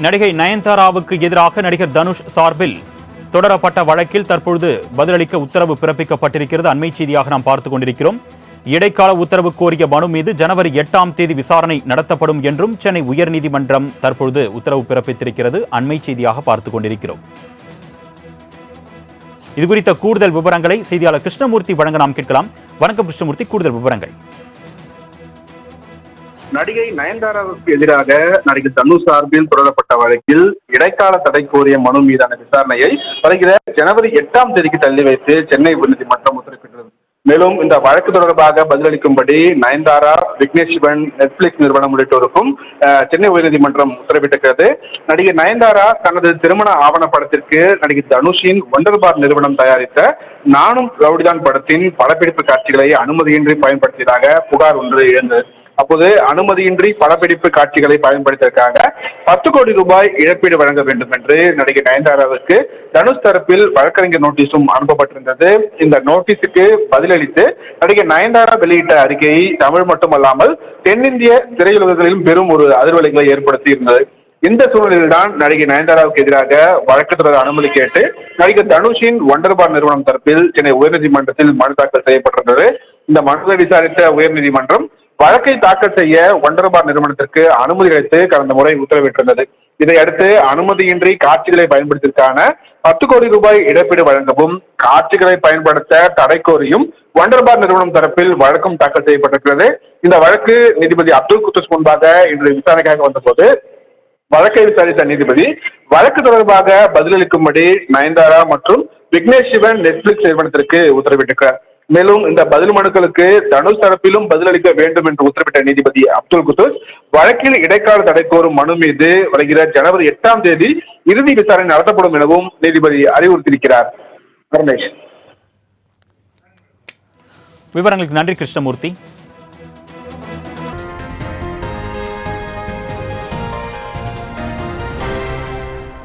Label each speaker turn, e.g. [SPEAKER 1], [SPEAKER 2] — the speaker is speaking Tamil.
[SPEAKER 1] நடிகை நயன்தாராவுக்கு எதிராக நடிகர் தனுஷ் சார்பில் தொடரப்பட்ட வழக்கில் தற்பொழுது பதிலளிக்க உத்தரவு பிறப்பிக்கப்பட்டிருக்கிறது. அண்மை செய்தியாக நாம் பார்த்துக் கொண்டிருக்கிறோம். இடைக்கால உத்தரவு கோரிய மனு மீது ஜனவரி 8ஆம் தேதி விசாரணை நடத்தப்படும் என்றும் சென்னை உயர்நீதிமன்றம் தற்பொழுது உத்தரவு பிறப்பித்திருக்கிறது. அண்மை செய்தியாக பார்த்துக் கொண்டிருக்கிறோம். இதுகுறித்த கூடுதல் விவரங்களை செய்தியாளர் கிருஷ்ணமூர்த்தி வழங்க நாம் கேட்கலாம். வணக்கம் கிருஷ்ணமூர்த்தி, கூடுதல் விவரங்கள்.
[SPEAKER 2] நடிகை நயன்தாராவுக்கு எதிராக நடிகர் தனுஷ் சார்பில் தொடரப்பட்ட வழக்கில் இடைக்கால தடை கோரிய மனு மீதான விசாரணையை வருகிற ஜனவரி 8ஆம் தேதிக்கு தள்ளி வைத்து சென்னை உயர்நீதிமன்றம் உத்தரவிட்டது. மேலும் இந்த வழக்கு தொடர்பாக பதிலளிக்கும்படி நயன்தாரா, விக்னேஷ் சிவன், நெட்ஃபிளிக்ஸ் நிறுவனம் உள்ளிட்டோருக்கும் சென்னை உயர்நீதிமன்றம் உத்தரவிட்டிருக்கிறது. நடிகை நயன்தாரா தனது திருமண ஆவணப்படத்திற்கு நடிகர் தனுஷின் ஒண்டர் பார் நிறுவனம் தயாரித்த நானும் ரவுடிதான் படத்தின் படப்பிடிப்பு காட்சிகளை அனுமதியின்றி பயன்படுத்தியதாக புகார் ஒன்று எழுந்தது. அப்போது அனுமதியின்றி படப்பிடிப்பு காட்சிகளை பயன்படுத்தியதற்காக 10 கோடி ரூபாய் இழப்பீடு வழங்க வேண்டும் என்று நடிகை நயன்தாராவுக்கு தனுஷ் தரப்பில் வழக்கறிஞர் நோட்டீஸும் அனுப்பப்பட்டிருந்தது. இந்த நோட்டீஸுக்கு பதிலளித்து நடிகை நயன்தாரா வெளியிட்ட அறிக்கை தமிழ் மட்டுமல்லாமல் தென்னிந்திய திரையுலகிலும் பெரும் ஒரு அதிர்வலைகளை ஏற்படுத்தி இருந்தது. இந்த சூழ்நிலையில்தான் நடிகை நயன்தாராவுக்கு எதிராக வழக்கு தொடர அனுமதி கேட்டு நடிகர் தனுஷின் ஒண்டர் பார் நிறுவனம் தரப்பில் சென்னை உயர்நீதிமன்றத்தில் மனு தாக்கல் செய்யப்பட்டிருந்தது. இந்த மனுவை விசாரித்த உயர்நீதிமன்றம் வழக்கை தாக்கல் செய்ய ஒண்டர் பார் நிறுவனத்திற்கு அனுமதி அளித்து கடந்த முறை உத்தரவிட்டிருந்தது. இதையடுத்து அனுமதியின்றி காட்சிகளை பயன்படுத்தியதற்கான 10 கோடி ரூபாய் இழப்பீடு வழங்கவும் காட்சிகளை பயன்படுத்த தடை கோரியும் ஒண்டர் பார் நிறுவனம் தரப்பில் வழக்கும் தாக்கல் செய்யப்பட்டிருக்கிறது. இந்த வழக்கு நீதிபதி அப்துல் குத்துஸ் முன்பாக இன்று விசாரணைக்காக வந்தபோது வழக்கை விசாரித்த நீதிபதி வழக்கு தொடர்பாக பதிலளிக்கும்படி நயன்தாரா மற்றும் விக்னேஷ் சிவன், நெட்ஃபிளிக்ஸ் நிறுவனத்திற்கு உத்தரவிட்டிருக்கிறார். மேலும் இந்த பதில் மனுக்களுக்கு தனுஷ் தரப்பிலும் பதிலளிக்க வேண்டும் என்று உத்தரவிட்ட நீதிபதி அப்துல் குத்துஸ் வழக்கில் இடைக்கால தடை கோரும் மனு மீது வருகிற ஜனவரி 8ஆம் தேதி இறுதி விசாரணை நடத்தப்படும் எனவும் நீதிபதி அறிவுறுத்தியிருக்கிறார். ரமேஷ்,
[SPEAKER 1] விவரங்களுக்கு நன்றி கிருஷ்ணமூர்த்தி.